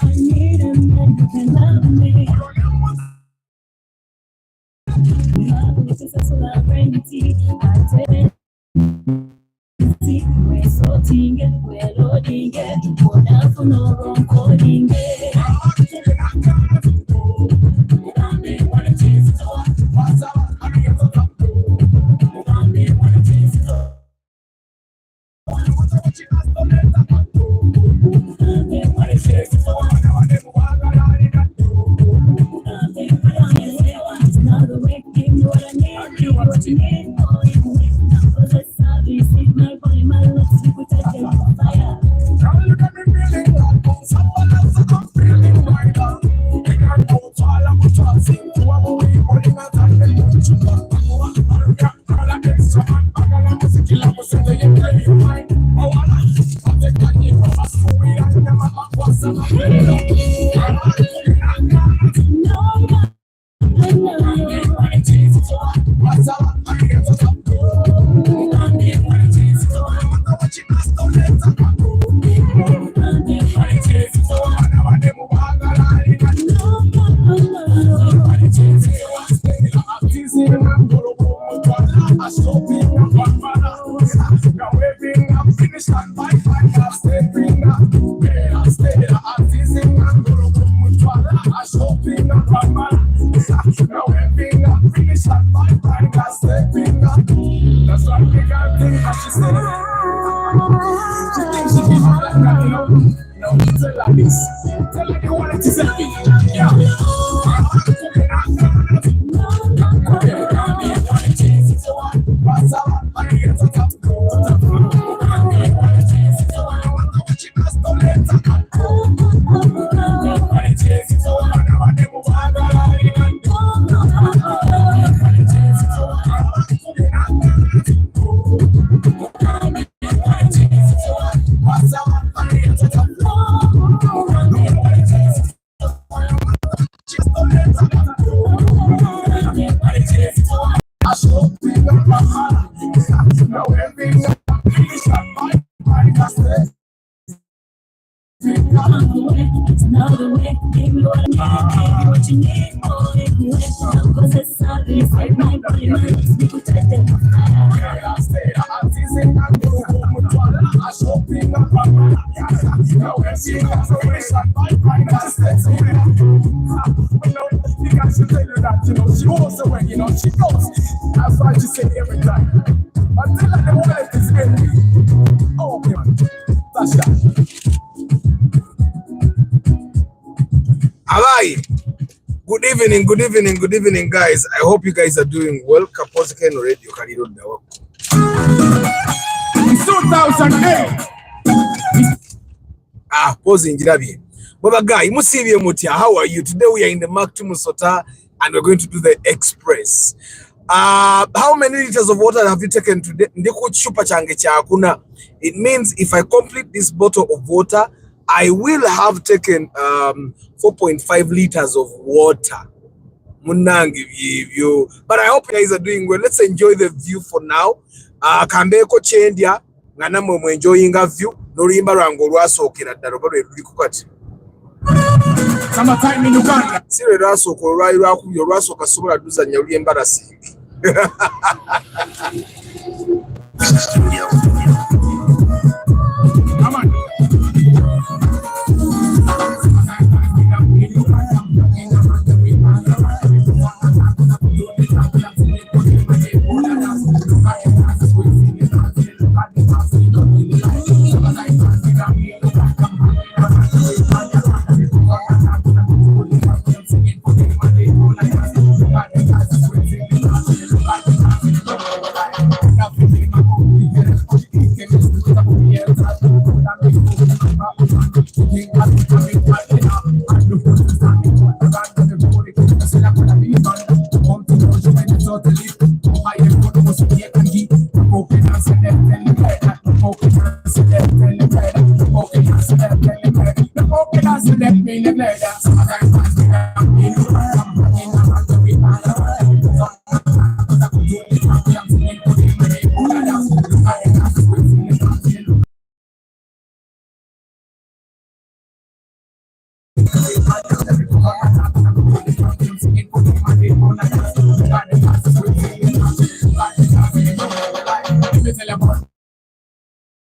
I need a man who can love me. This is a sovereignty. I tell we're sorting it, we're loading it. What else for no wrong coding it? Good evening, guys. I hope you guys are doing well. Kapozike no radio Karido Dawa. 2008. Posing Jirabi. Baba guy, Musivi Mutia, how are you? Today we are in the Mark2 Musota and we're going to do the express. How many liters of water have you taken today? It means if I complete this bottle of water, I will have taken 4.5 liters of water. But I hope you guys are doing well. Let's enjoy the view for now. Kambeko chendia ngana mwe enjoying a view no rimba rango lwasokera ddala balo luli kukati summertime in Uganda sire lwasoko lwakubyo lwasoka sobola duzanya luli embarrassing.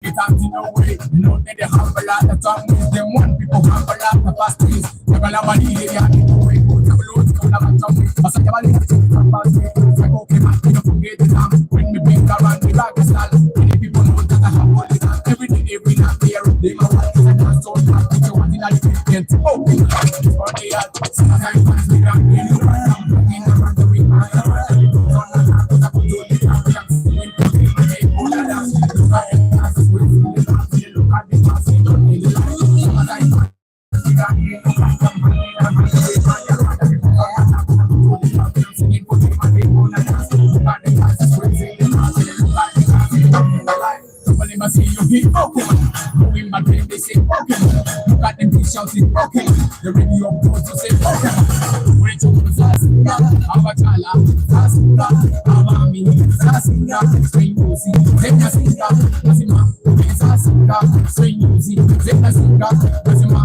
It has in a way, you know, they have a lot of time with them. One people have a lot of pastries. Never have a need, they have to wait. Go to loads, go to my tummy. But I never need to come past me. It's like, okay, man, you don't forget it. When me bring around the bag, it's all. Many people know that I have all the time. Every day, every night, they are they my wife. I can't so much. It's what in a different tent. Okay, it's for the art. Sometimes I see that they look like I'm looking around the ring. I am ready to turn the tap. I put you in the tap. I'm seeing the game. I ain't all of that. Look at it. See you hit Pokemon. Going my brain, they say Pokemon. Look at them keep shouting Pokemon. The radio goes to say Pokemon. Wait to the Sasinga, Avatala, Sasinga, Amami, Sasinga, Swing Music, Zena Singa, Nazima, Sasinga, Swing Music, Zena Singa, Nazima,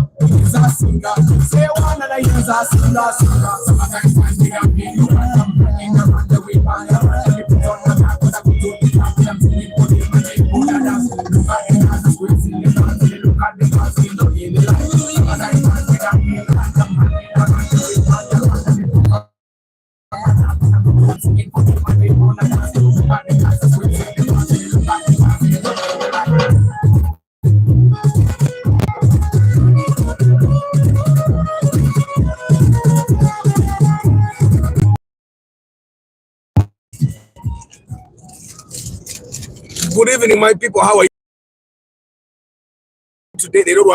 Sasinga, say one and I use Sasinga, Singa. Sometimes I see them being you and I'm running around the way by the way. You put on the back, but I put on the back, and I'm singing for them and they pull that down. Look at the hands, look at the hands, you know, in the light. Sometimes I see them being you and I'm running around the way by the way. Good evening, my people. How are you today? They don't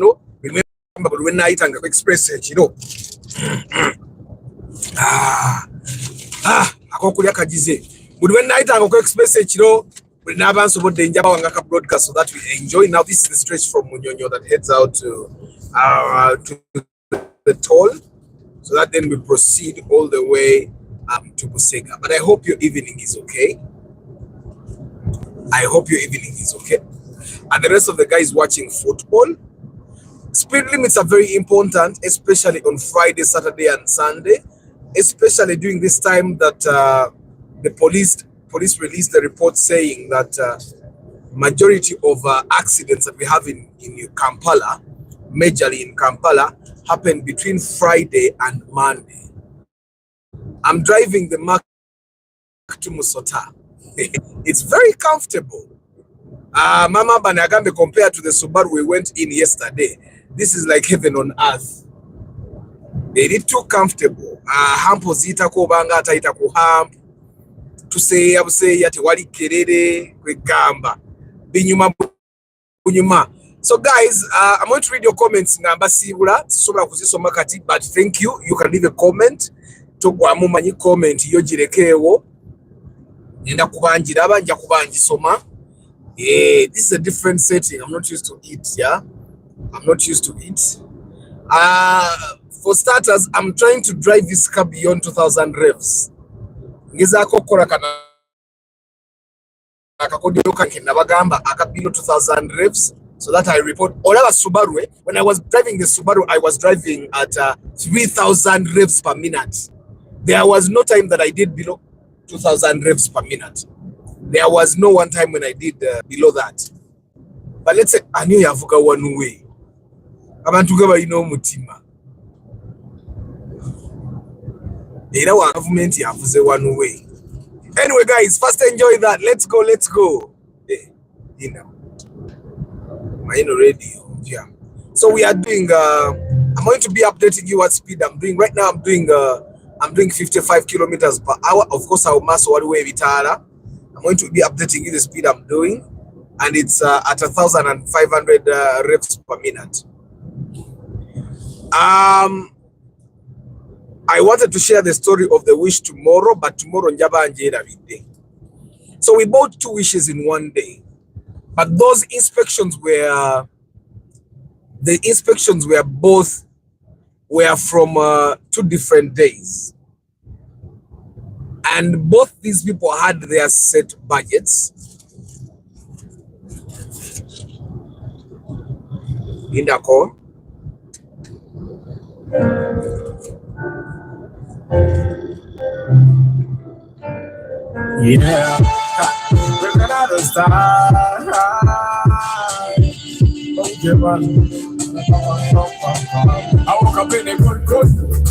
know. Remember when night and express it, you know. Akokulia kajize. But when night and express it, you know, we never answer about the Njaba broadcast so that we enjoy. Now this is the stretch from Munyonyo that heads out to the toll, so that then we proceed all the way to Busega. But I hope your evening is okay. I hope your evening is okay. And the rest of the guys watching football. Speed limits are very important, especially on Friday, Saturday, and Sunday. Especially during this time that the police released the report saying that majority of accidents that we have in Kampala, majorly in Kampala, happen between Friday and Monday. I'm driving the Mark2 Musota. It's very comfortable. Mama Banagambe, compared to the Subaru we went in yesterday, this is like heaven on earth. It is too comfortable. Hampo zita ko banga ataita ku hamp. To say yati wali kerere kwe gamba. Binyuma bunyuma. So guys, I'm going to read your comments ngamba sibula sobala kuzisoma kati, but thank you. You can leave a comment. Togwa mumanyi comment yo jirekewo. Nenda kubanjira abanja kubanjisoma. Yeah, this is a different setting. I'm not used to it. Yeah, I'm not used to it. For starters, I'm trying to drive this car beyond 2,000 revs. Ngizako kora kana akakodio kankina bagamba akabilo 2,000 revs, so that I report. Olaba Subaru, when I was driving the Subaru, I was driving at 3,000 revs per minute. There was no time that I did below 2,000 revs per minute. There was no one time when I did below that. But let's say I knew yavuga one way. Abantu gaba ino mutima. Era wa government yavuze one way. Anyway, guys, first enjoy that. Let's go, let's go. You know, my radio. Yeah. So we are doing. I'm going to be updating you what speed I'm doing right now. I'm doing 55 kilometers per hour. Of course, I'll mass one way vitara. I'm going to be updating you the speed I'm doing, and it's at 1,500 reps per minute. I wanted to share the story of the wish tomorrow, but tomorrow njaba njera everyday. So we bought 2 wishes in one day, but those inspections were from 2 different days. And both these people had their set budgets. In the call. Yeah. We're gonna start. Okay, man. I woke up in a good.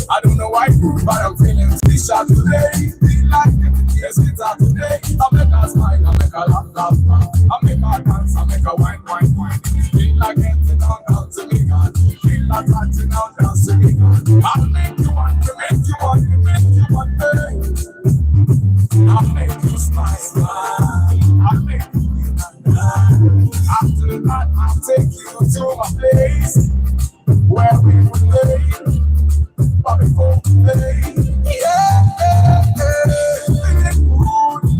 I don't know why, but I'm feeling special today. Feel like yes, it's out today. I make her smile, I make her laugh. I make her dance, I make her wine. Feel like getting down to me, God. Feel like touching down to me, God. I'll make you want, I'll make you smile. I'll make you after that, I'll take you to my place where we would play, but before we play, feeling good,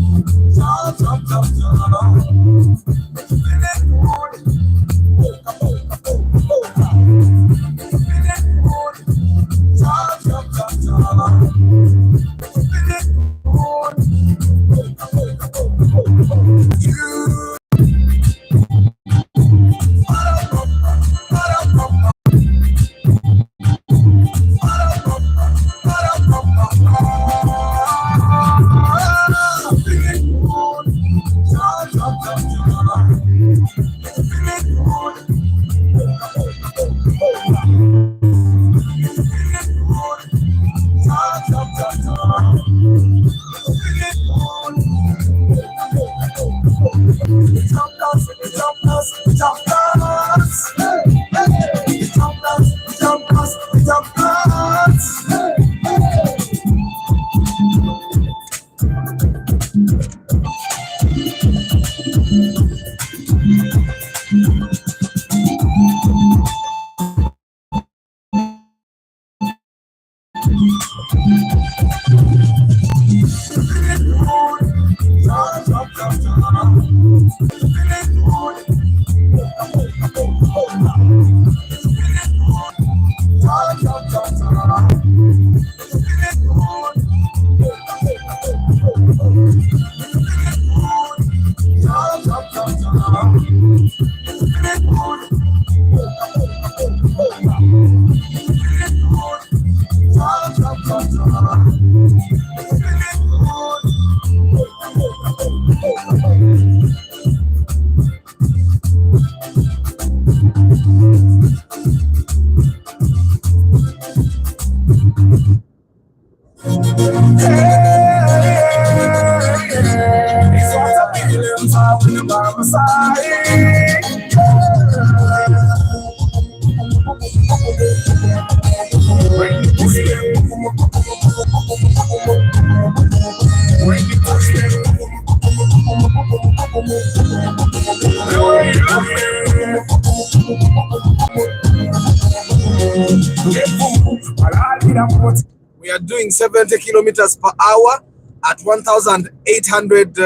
We are doing 70 kilometers per hour at 1,800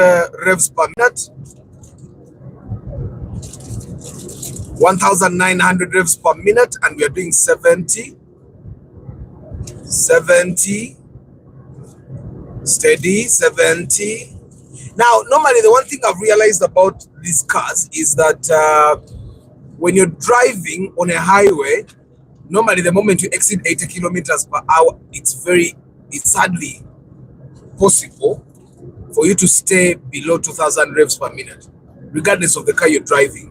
revs per minute. 1,900 revs per minute, and we are doing 70, steady, 70. Now, normally the one thing I've realized about these cars is that when you're driving on a highway, normally the moment you exceed 80 kilometers per hour, it's hardly possible for you to stay below 2,000 revs per minute, regardless of the car you're driving.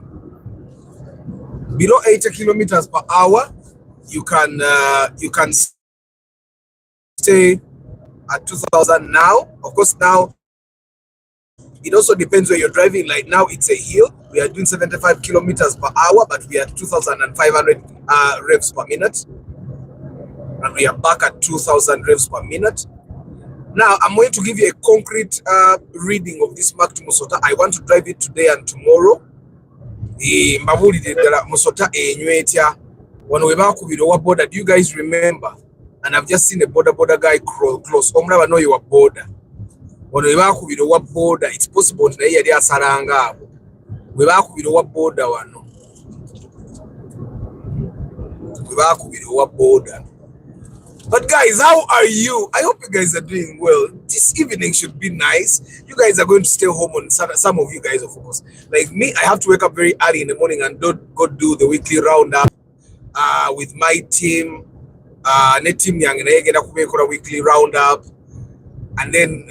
Below 80 kilometers per hour, you can stay at 2,000 now. Of course, now it also depends where you're driving. Like now, it's a hill. We are doing 75 kilometers per hour, but we are at 2,500 revs per minute, and we are back at 2,000 revs per minute. Now, I'm going to give you a concrete reading of this Mark2 Musota. I want to drive it today and tomorrow. Mbabulide ddala Musota enyweetya wano we bakubira owa border. Do you guys remember? And I've just seen a border guy close. Omulaba n'oyo wa border. Wano we bakubira owa border. It's possible nti naye yali asalanga abo. We bakubira owa border wano. We bakubira owa border. But guys, how are you? I hope you guys are doing well. This evening should be nice. You guys are going to stay home on some of you guys, of course. Like me, I have to wake up very early in the morning and go do the weekly roundup with my team. Ne team yang na yegenda kubekora weekly roundup, and then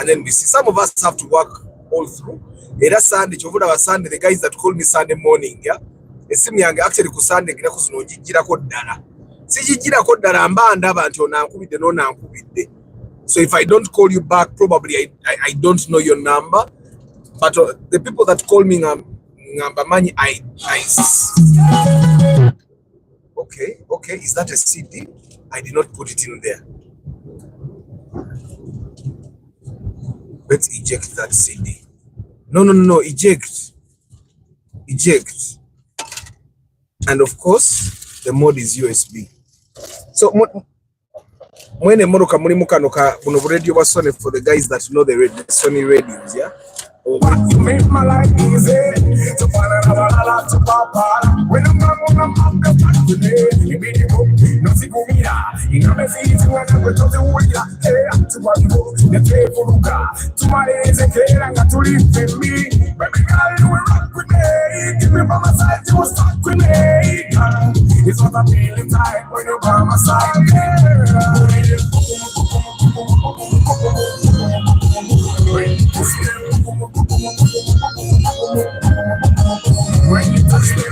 and then we see. Some of us have to work all through. Era Sunday, Sunday, the guys that call me Sunday morning, yeah. Esimu yange actually ku Sunday ngina kuzinogijirako ddala. Sijijirako ddala mba ndaba nti onankubidde n'onankubidde. So if I don't call you back, probably I don't know your number. But the people that call me ngamba manyi okay, is that a CD? I did not put it in there. Let's eject that CD. No, eject. And of course, the mode is USB. So when a monoka radio was Sony, for the guys that know the Sony radios, yeah. You make my life easy to find another to papa. When I'm up the back today, you made it go. No sigumia, you know, messy to another to the warrior. Hey, to what you the table to my age, and I got to live with me. Baby girl, you will rock with me. Give me by my side, you will stuck with me. It's what I'm feeling tight when you're by my side. When you touch me,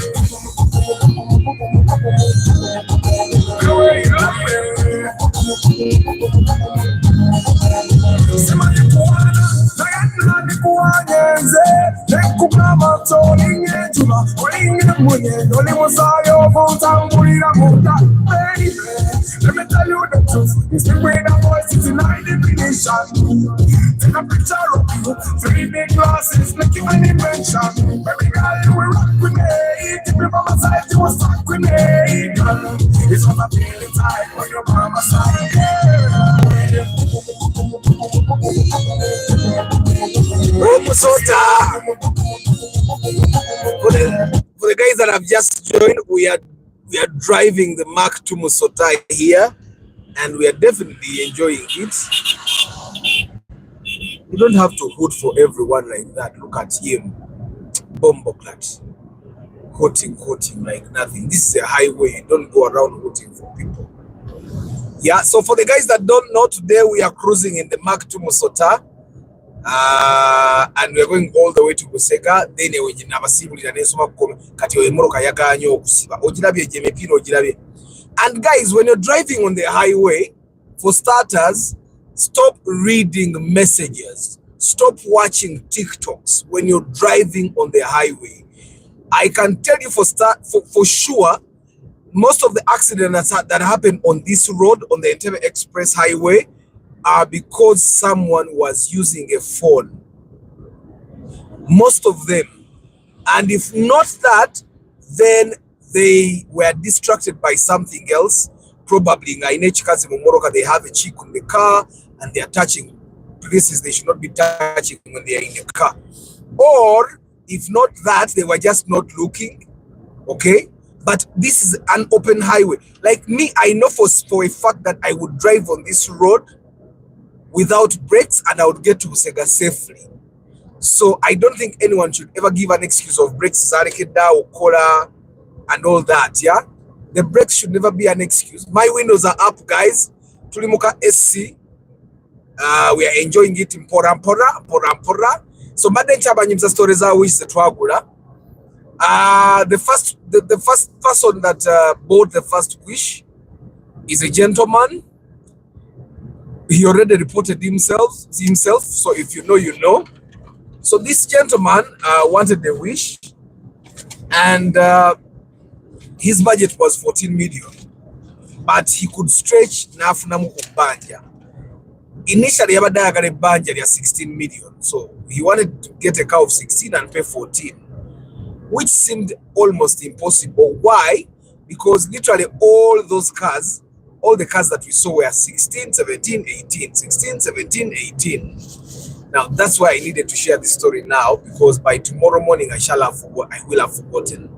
let me tell you the truth. It's the way the voice is in high definition. Take a picture of you, 3 big glasses, make you an invention. Baby girl, you will rock with me. Keep me by my side, you will stuck with me. Girl, it's what I'm feeling tight when you're by my side. For the guys that have just joined, we are driving the Mark2 Musota here, and we are definitely enjoying it. You don't have to hoot for everyone like that. Look at him, bomboclat, hooting like nothing. This is a highway. You don't go around hooting for people. Yeah. So for the guys that don't know, today we are cruising in the Mark2 Musota. And we are going all the way to Busega. Then we and guys, when you're driving on the highway, for starters, stop reading messages, stop watching TikToks when you're driving on the highway. I can tell you for sure, most of the accidents that happen on this road, on the Entebbe Express Highway, are because someone was using a phone. Most of them. And if not that, then they were distracted by something else. Probably they have a chick in the car and they are touching places they should not be touching when they are in the car. Or if not that, they were just not looking. Okay? But this is an open highway. Like me, I know for a fact that I would drive on this road without brakes and I would get to Busega safely. So I don't think anyone should ever give an excuse of brakes, Zarekeda or Kola and all that, yeah? The brakes should never be an excuse. My windows are up, guys. Tulimuka SC. We are enjoying it in Porampora. So Maden Chabanyimsa stories are which the Twagula. The first person that bought the first wish is a gentleman. He already reported himself. So if you know, you know. So this gentleman wanted the wish, and his budget was 14 million, but he could stretch nafunamu kubanja. Initially, Yabada got a budget of 16 million, so he wanted to get a car of 16 and pay 14, which seemed almost impossible. Why? Because literally all those cars, all the cars that we saw were 16, 17, 18, 16, 17, 18. Now, that's why I needed to share this story now, because by tomorrow morning, I will have forgotten.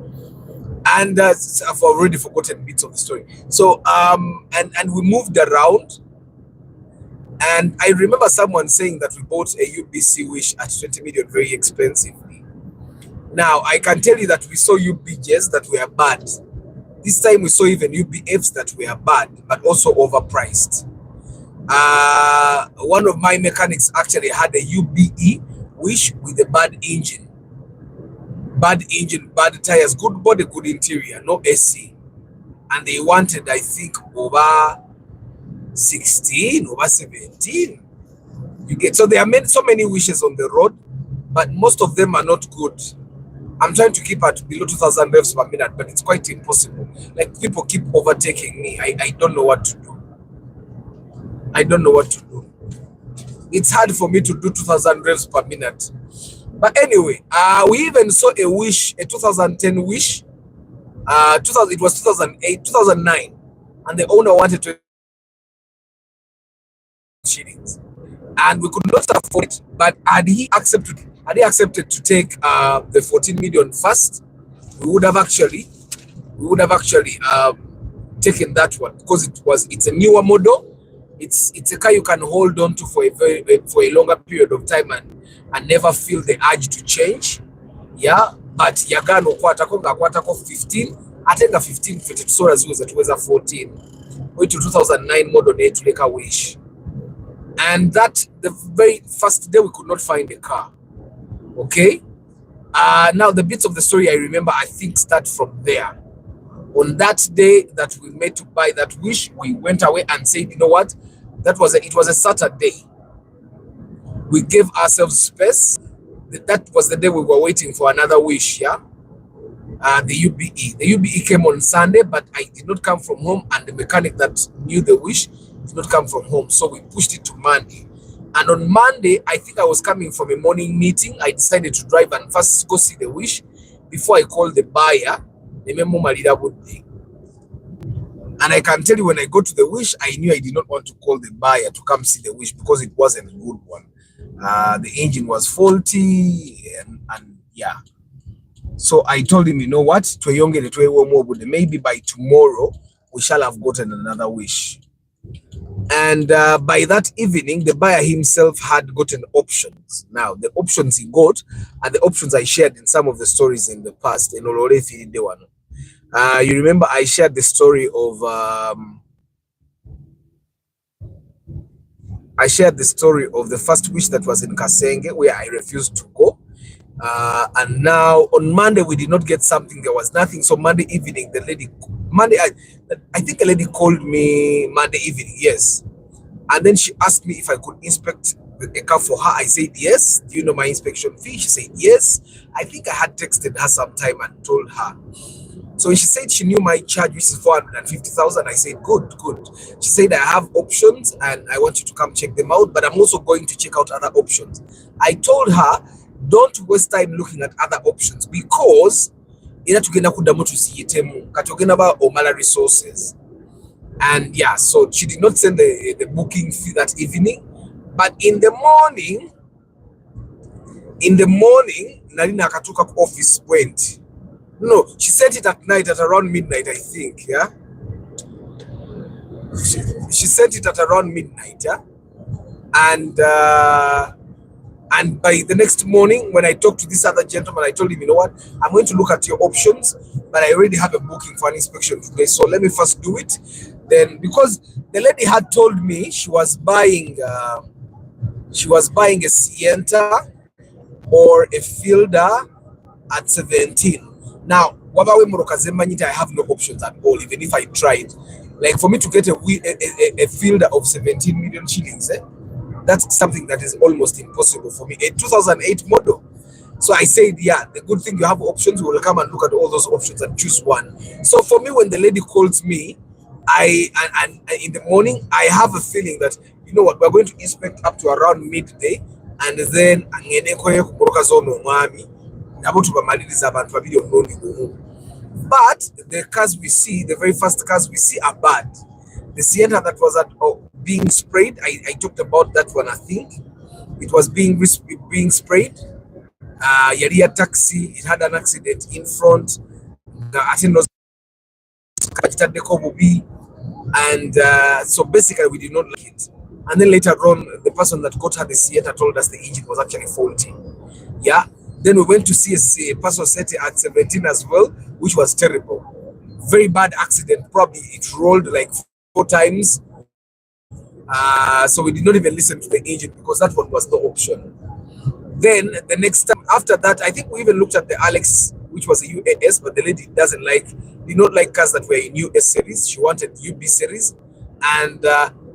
And I've already forgotten bits of the story. So, and we moved around. And I remember someone saying that we bought a UBC Wish at 20 million very expensively. Now, I can tell you that we saw UBJs that were bad. This time we saw even UBFs that were bad, but also overpriced. One of my mechanics actually had a UBE wish with a bad engine, bad tires, good body, good interior, no AC, and they wanted, I think, over 16, over 17. You get, so there are so many wishes on the road, but most of them are not good. I'm trying to keep at below 2,000 revs per minute, but it's quite impossible. Like, people keep overtaking me. I don't know what to do. I don't know what to do. It's hard for me to do 2,000 revs per minute. But anyway, we even saw a wish, a 2010 wish. It was 2008, 2009, and the owner wanted 20 shillings, and we could not afford it. But had he accepted to take the 14 million first, we would have actually taken that one, because it's a newer model. It's a car you can hold on to for a longer period of time and never feel the urge to change. Yeah, but yagano kwatako 15, atenga 15 fete tusora ziweza tuweza 14 to 2009 model netuleka wish. And that the very first day we could not find a car. Okay, now the bits of the story I remember, I think, start from there. On that day that we made to buy that wish, we went away and said, you know what, it was a Saturday. We gave ourselves space. That was the day we were waiting for another wish. Yeah, the UBE came on Sunday, but I did not come from home, and the mechanic that knew the wish did not come from home, so we pushed it to Monday. And on Monday, I think I was coming from a morning meeting. I decided to drive and first go see the wish before I called the buyer. And I can tell you, when I go to the wish, I knew I did not want to call the buyer to come see the wish, because it wasn't a good one. The engine was faulty, and yeah. So I told him, you know what, maybe by tomorrow we shall have gotten another wish. And by that evening, the buyer himself had gotten options. Now, the options he got are the options I shared in some of the stories in the past. You remember I shared the story of the first wish that was in Kasenge, where I refused to go. And now on Monday we did not get something. There was nothing. So Monday evening, I think a lady called me Monday evening. Yes, and then she asked me if I could inspect a car for her. I said yes. Do you know my inspection fee? She said yes. I think I had texted her sometime and told her. So she said she knew my charge, which is 450,000. I said, good. She said, I have options and I want you to come check them out, but I'm also going to check out other options. I told her, don't waste time looking at other options, because Omala resources. And yeah, so she did not send the booking fee that evening. But in the morning, Narina Akatuka office went. No, she sent it at night, at around midnight, I think. Yeah, she sent it at around midnight. Yeah, and by the next morning, when I talked to this other gentleman, I told him, you know what, I'm going to look at your options, but I already have a booking for an inspection today, so let me first do it. Then, because the lady had told me she was buying a Sienta or a Fielder at 17. Now, I have no options at all, even if I tried. Like, for me to get a Fielder of 17 million shillings, that's something that is almost impossible for me. A 2008 model. So I said, yeah, the good thing you have options, we will come and look at all those options and choose one. So for me, when the lady calls me, and in the morning, I have a feeling that, you know what, we're going to inspect up to around midday, and then but the cars we see, the very first cars we see, are bad. The Sienna that was being sprayed, I talked about that one. I think it was being sprayed. Yaria taxi, it had an accident in front. The Atenos, and so basically we did not like it. And then later on, the person that got her the Sienna told us the engine was actually faulty. Yeah. Then we went to see a person set at 17 as well, which was terrible. Very bad accident. Probably it rolled like 4 times. So we did not even listen to the engine because that one was no option. Then the next time after that, I think we even looked at the Alex, which was a UAS, but the lady did not like cars that were in US series. She wanted UB series, and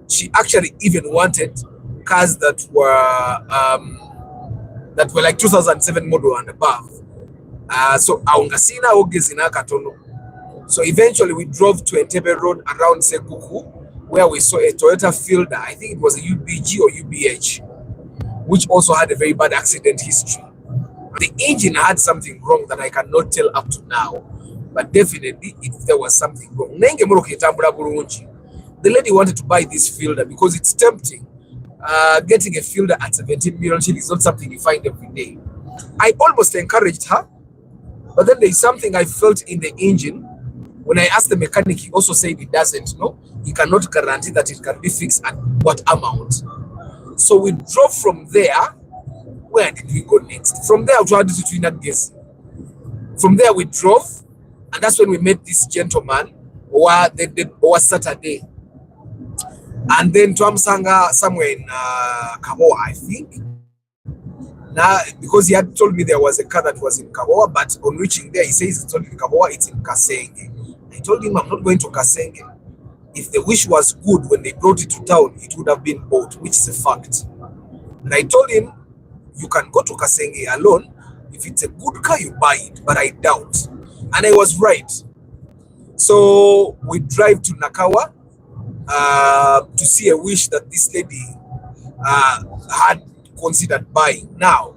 she actually even wanted cars that were like 2007 model and above. So aungasina ogezina katono. So eventually we drove to Entebbe Road around Sekuku, where we saw a Toyota Fielder. I think it was a UBG or UBH, which also had a very bad accident history. The engine had something wrong that I cannot tell up to now, but definitely there was something wrong. The lady wanted to buy this Fielder because it's tempting. Getting a Fielder at 17 million is not something you find every day. I almost encouraged her, but then there's something I felt in the engine. When I asked the mechanic, he also said he doesn't know. He cannot guarantee that it can be fixed at what amount. So we drove from there. Where did we go next? From there, From there, we drove, and that's when we met this gentleman or Saturday. And then Twamsanga somewhere in Kaboa, I think. Now, because he had told me there was a car that was in Kaboa, but on reaching there, he says it's not in Kaboa, it's in Kasenge. I told him I'm not going to Kasenge. If the Wish was good when they brought it to town, it would have been bought, which is a fact. And I told him, you can go to Kasenge alone. If it's a good car, you buy it, but I doubt. And I was right. So we drive to Nakawa to see a Wish that this lady had considered buying. Now,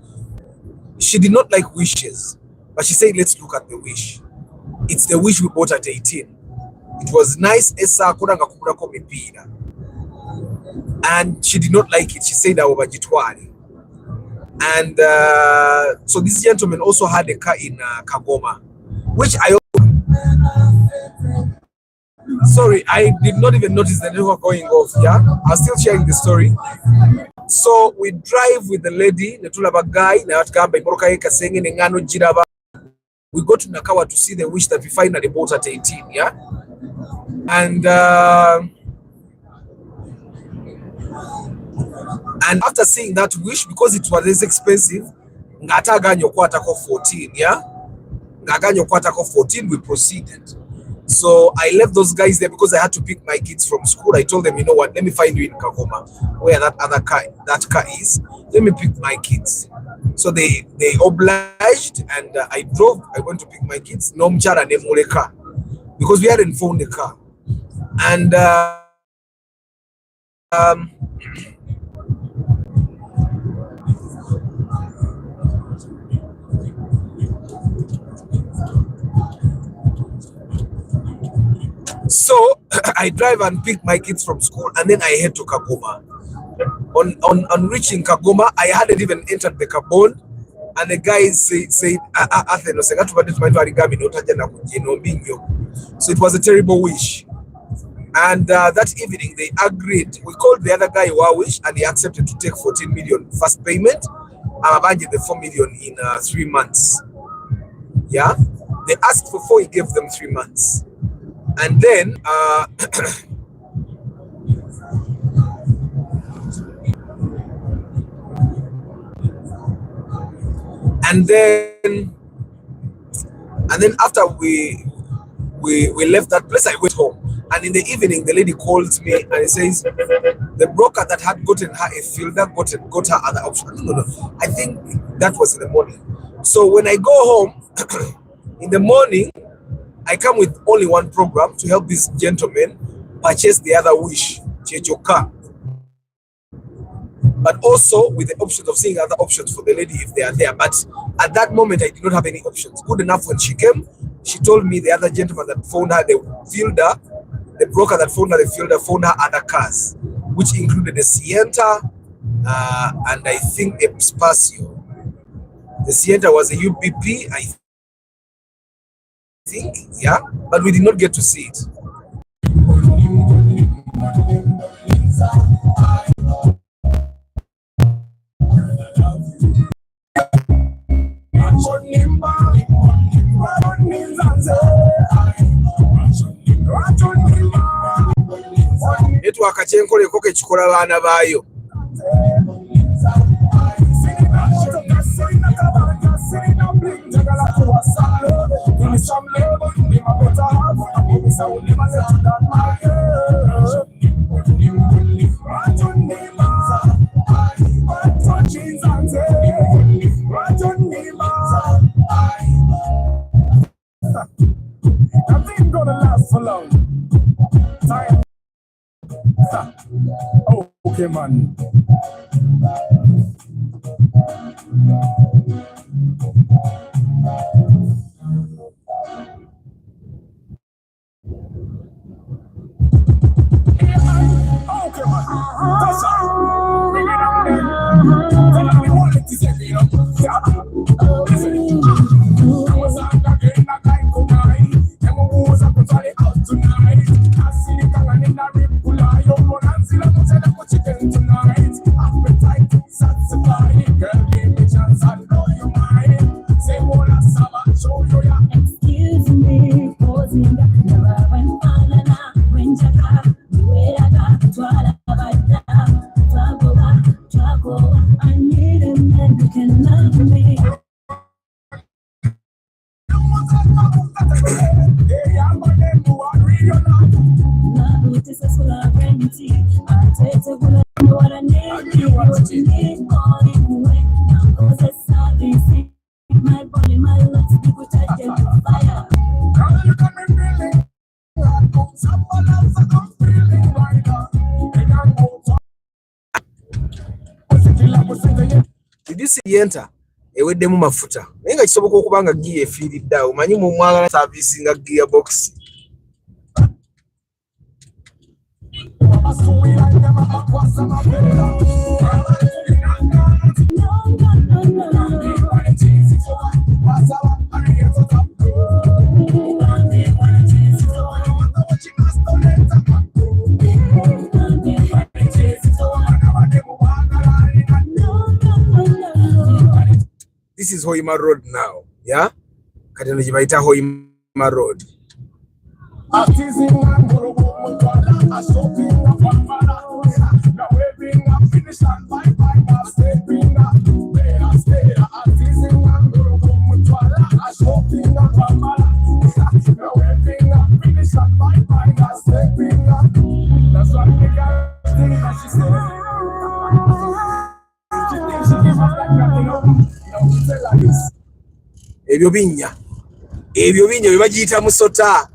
she did not like Wishes, but she said, let's look at the Wish. It's the Wish we bought at 18. It was nice, and she did not like it. She said, and so this gentleman also had a car in Kagoma, which sorry, I did not even notice the network going off. Yeah, I was still sharing the story. So we drive with the lady, we go to Nakawa to see the Wish that we finally bought at 18. Yeah, and after seeing that Wish, because it was less expensive, ngataganyo 14. Yeah, ngaganyo 14. We proceeded. So I left those guys there because I had to pick my kids from school. I told them, you know what, let me find you in Kagoma, where that car is. Let me pick my kids. So they obliged, and I went to pick my kids. No mchara ne muleka, because we hadn't found the car. And so I drive and pick my kids from school, and then I head to Kagoma. On reaching Kagoma, I hadn't even entered the Kabon, and the guy said, so it was a terrible Wish. And that evening they agreed. We called the other guy Wish, and he accepted to take 14 million first payment. I'm about the 4 million in 3 months. Yeah, they asked for 4, he gave them 3 months. And then and then after we left that place, I went home. And in the evening, the lady calls me and it says the broker that had gotten her a Fielder got her other option. No. I think that was in the morning. So when I go home in the morning, I come with only one program to help this gentleman purchase the other Wish, car, but also with the options of seeing other options for the lady if they are there. But at that moment, I did not have any options. Good enough, when she came, she told me the other gentleman that found her the Fielder, the broker that found her the Fielder, found her other cars, which included the Sienta and I think a Spacio. The Sienta was a UPP, I think, yeah, but we did not get to see it. Network kyenkoleko ke kikola abaana baayo. Nothing gonna last for long. Time. Oh, okay, man. Okay, man. That's all. Bring it on then. Tell me what it is, you know. Listen. I was on the game, like I could die. Them who's up to out tonight. I see the gun in the rip, pull out your run and see the much of the chicken tonight. Appetite satisfied. Girl, give me chance and blow your mind. Say, what a summer, show you ya. Excuse me, posing the never went on and on. When Jaka, where I got Twala, Twago, I need a man who can love me. Did you see enter? Eweddemu mafuta naye nga kisoboka okuba nga giya efiiridde awo omanyi mu mwagala service nga gearbox. This is Hoima Road now, yeah? Kati no jibaita Hoima Road. Ebyo binnya bye bagiyita musota.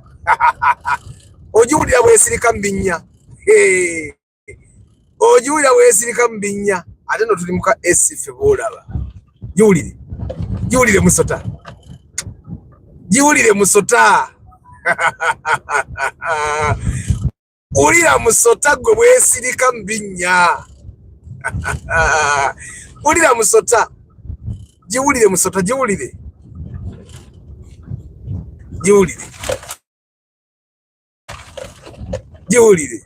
Ojuwulira bwesirika mu binnya. Ojuwulira bwesirika mu binnya. Ate no tuli muka esife boolaba. Jiwulire musota. Jiwulire musota. Ulira musota gwe bwesirika mu binnya. Ulira musota. Jiwulire musota, jiwulire. Jiwulire.